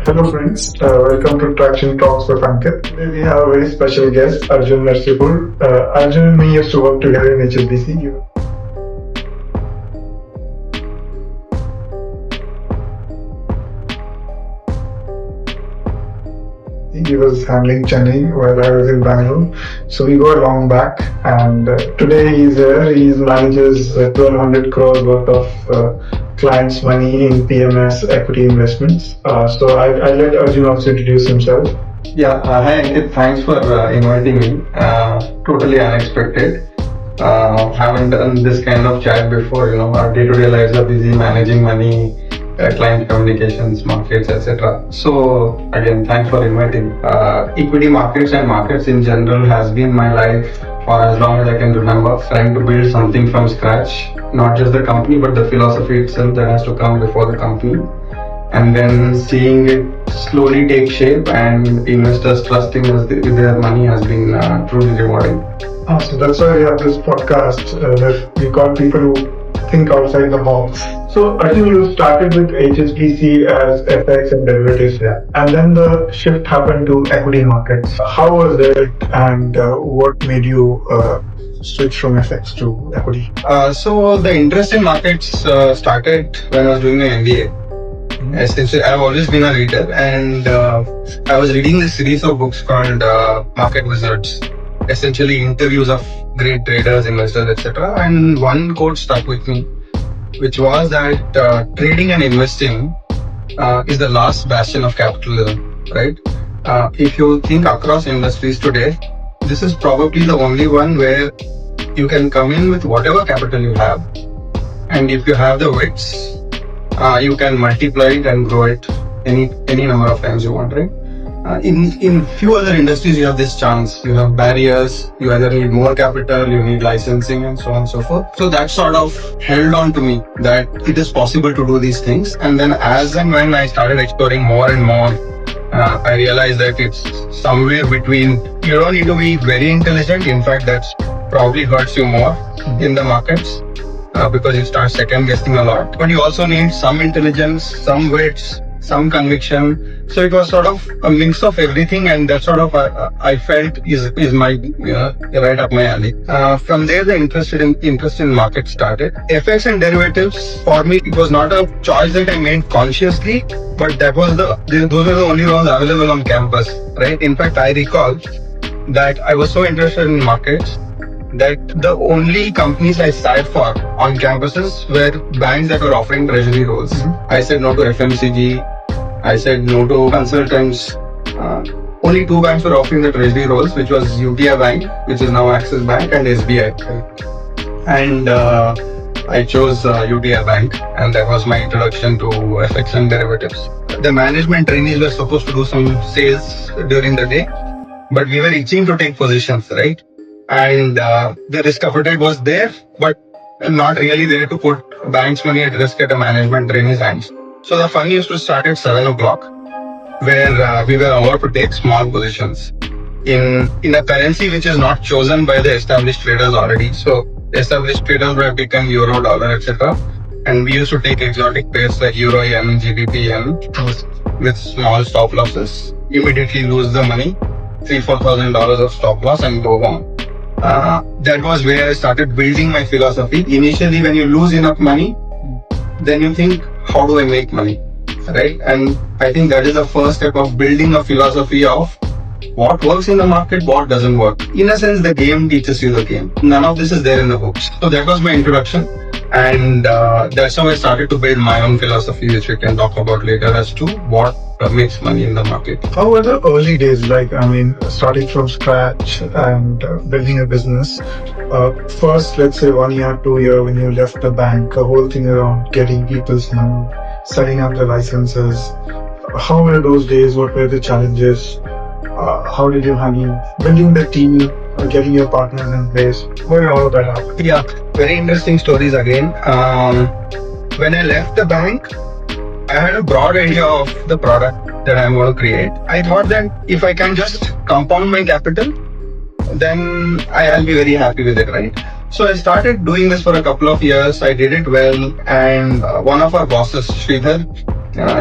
Hello friends, welcome to Traction Talks with Ankit. Today we have a very special guest, Arjun Narsipur. Arjun and me used to work together in HSBC. He was handling Chennai while I was in Bangalore. So we go along back, and today he's here. He manages 1200 crores worth of clients' money in PMS equity investments. So I let Arjun also introduce himself. Yeah, hi Ankit, thanks for inviting me. Totally unexpected. Haven't done this kind of chat before. Our day-to-day lives are busy managing money, client communications, markets, etc. So again, thanks for inviting. Equity markets and markets in general has been my life for as long as I can remember. Trying to build something from scratch, not just the company but the philosophy itself that has to come before the company, and then seeing it slowly take shape and investors trusting us with their money has been truly rewarding. So that's why we have this podcast where we call people who think outside the box. So I think you started with HSBC as FX and derivatives, and then the shift happened to equity markets. How was it, and what made you switch from FX to equity? So the interest in markets started when I was doing my MBA. Essentially, I've always been a reader, and I was reading this series of books called Market Wizards. Essentially, interviews of great traders, investors, etc. And one quote stuck with me, which was that trading and investing is the last bastion of capitalism, right? If you think across industries today, this is probably the only one where you can come in with whatever capital you have, and if you have the wits, you can multiply it and grow it any number of times you want, right? In few other industries, you have this chance. You have barriers. You either need more capital, you need licensing, and so on and so forth. So that sort of held on to me that it is possible to do these things. And then as and when I started exploring more and more, I realized that it's somewhere between. You don't need to be very intelligent. In fact, that's probably hurts you more in the markets. Because you start second guessing a lot, but you also need some intelligence, some wits, some conviction. So it was sort of a mix of everything, and that sort of I felt is my right up my alley. From there, the interest in market started. FX and derivatives for me, it was not a choice that I made consciously, but that was those were the only ones available on campus, right? In fact, I recall that I was so interested in markets that the only companies I sat for on campuses were banks that were offering treasury roles. I said no to FMCG. I said no to consultants. Only two banks were offering the treasury roles, which was UTI Bank, which is now Axis Bank, and SBI. And I chose UTI Bank, and that was my introduction to FX and derivatives. The management trainees were supposed to do some sales during the day, but we were itching to take positions, right? And the risk appetite was there, but not really there to put bank's money at risk at a management trainee's hands. So the fun used to start at 7 o'clock, where we were allowed to take small positions in a currency which is not chosen by the established traders already. So established traders were picking euro, dollar, etc. And we used to take exotic pairs like euro yen, GBP yen with small stop losses. Immediately lose the money, $3,000-4,000 of stop loss, and go home. That was where I started building my philosophy. Initially, when you lose enough money, then you think, how do I make money, right? And I think that is the first step of building a philosophy of what works in the market, what doesn't work. In a sense, the game teaches you the game. None of this is there in the books. So that was my introduction. And that's how I started to build my own philosophy, which we can talk about later as to what makes money in the market. How were the early days like? I mean, starting from scratch and building a business. First, let's say 1 year, 2 year, when you left the bank, the whole thing around getting people's money, setting up the licenses. How were those days? What were the challenges? How did you handle building the team, getting your partners in place? Where all of that happened? Yeah, very interesting stories again. When I left the bank, I had a broad idea of the product that I'm going to create. I thought that if I can just compound my capital, then I'll be very happy with it, right? So I started doing this for a couple of years. I did it well, and one of our bosses, Sridhar,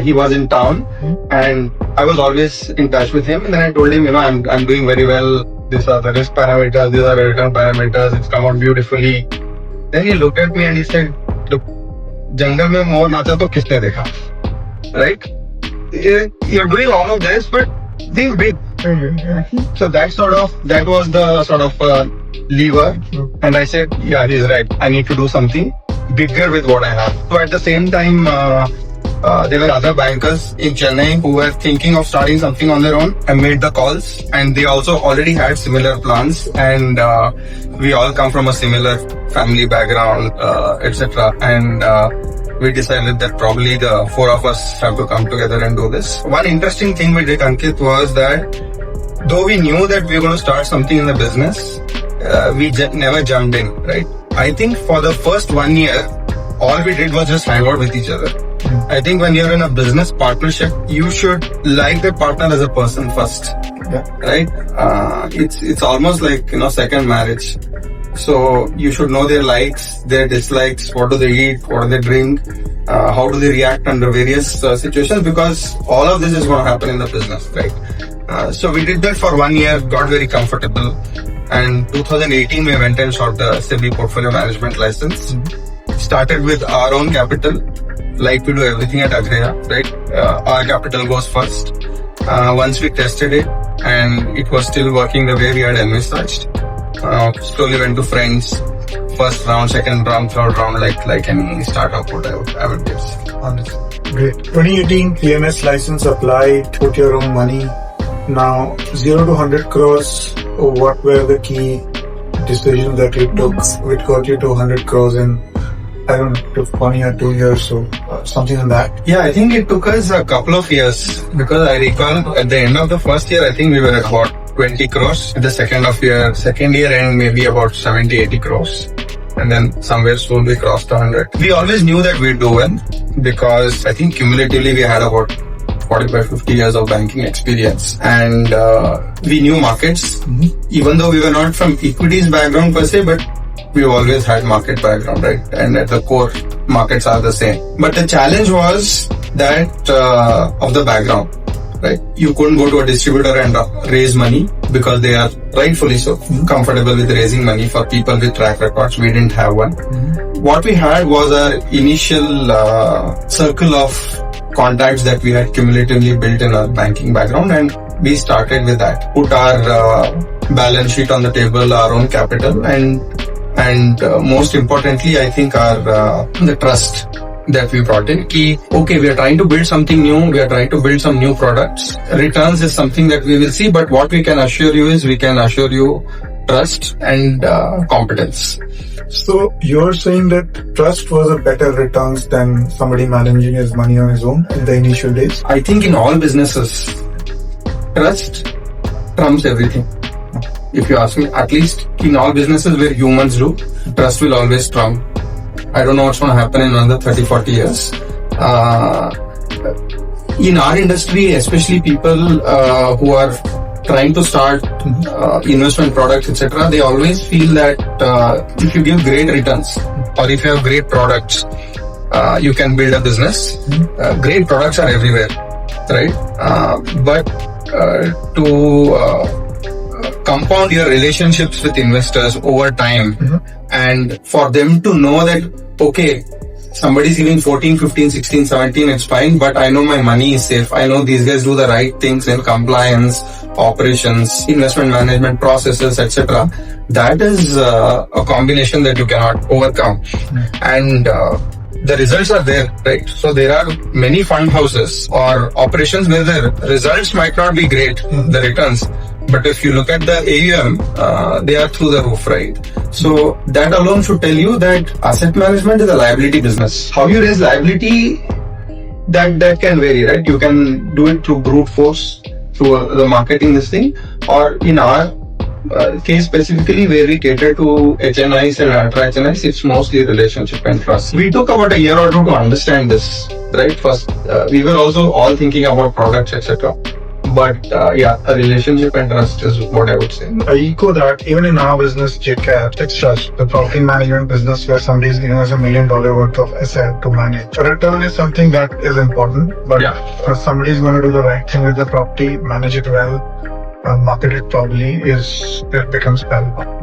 He was in town, and I was always in touch with him. And then I told him, I'm doing very well. These are the risk parameters. These are the return parameters. It's come out beautifully. Then he looked at me and he said, "Look, jungle mein moor nacha to kisne dekha? Right? You're doing all of this, but think big." So that was the sort of lever, and I said, "Yeah, he's right. I need to do something bigger with what I have." So at the same time, there were other bankers in Chennai who were thinking of starting something on their own. I made the calls, and they also already had similar plans, and we all come from a similar family background, etc. And we decided that probably the four of us have to come together and do this. One interesting thing we did, Ankit, was that though we knew that we were going to start something in the business, we never jumped in, right? I think for the first 1 year, all we did was just hang out with each other. I think when you're in a business partnership, you should like the partner as a person first, right? It's almost like, second marriage. So you should know their likes, their dislikes, what do they eat, what do they drink, how do they react under various situations, because all of this is going to happen in the business, right? So we did that for 1 year, got very comfortable, and 2018 we went and shot the SEBI portfolio management license. Started with our own capital, like we do everything at Agreya, right? Our capital goes first. Once we tested it and it was still working the way we had envisaged, slowly went to friends, first round, second round, third round, like any startup I would guess. Great. 2018 PMS license applied, put your own money. Now 0 to 100 crores, what were the key decisions that you took which got you to 100 crores in, I don't know, 1 year, 2 years, so something like that? Yeah, I think it took us a couple of years, because I recall at the end of the first year, I think we were at about 20 crores. At the second year end, maybe about 70, 80 crores. And then somewhere soon we crossed 100. We always knew that we'd do well, because I think cumulatively we had about 45, 50 years of banking experience, and we knew markets, even though we were not from equities background per se, but we've always had market background, right? And at the core, markets are the same. But the challenge was that of the background, right? You couldn't go to a distributor and raise money, because they are rightfully so comfortable with raising money for people with track records. We didn't have one. What we had was our initial circle of contacts that we had cumulatively built in our banking background, and we started with that. Put our balance sheet on the table, our own capital, and most importantly, I think the trust that we brought in. Okay, we are trying to build something new. We are trying to build some new products. Returns is something that we will see, but what we can assure you is we can assure you trust and competence. So you're saying that trust was a better returns than somebody managing his money on his own in the initial days? I think in all businesses, trust trumps everything. If you ask me, at least in all businesses where humans do, trust will always trump. I don't know what's going to happen in another 30, 40 years. In our industry, especially people who are trying to start investment products, etc., they always feel that if you give great returns or if you have great products, you can build a business. Great products are everywhere, right? But to compound your relationships with investors over time, and for them to know that, okay, somebody's giving 14, 15, 16, 17, it's fine, but I know my money is safe. I know these guys do the right things in compliance, operations, investment management processes, etc. That is a combination that you cannot overcome. And the results are there, right? So there are many fund houses or operations where the results might not be great, the returns. But if you look at the AUM, they are through the roof, right? So that alone should tell you that asset management is a liability business. How you raise liability, that can vary, right? You can do it through brute force, through the marketing this thing, or in our case specifically where we cater to HNIs and ultra HNIs, it's mostly relationship and trust. We took about a year or two to understand this, right? First, we were also all thinking about products, etc. But yeah, a relationship and trust is what I would say. I echo that even in our business, JCAT, it's trust. The property management business where somebody is giving us $1 million worth of asset to manage. A return is something that is important, but Yeah. if somebody is going to do the right thing with the property, manage it well, market it properly, it becomes valuable.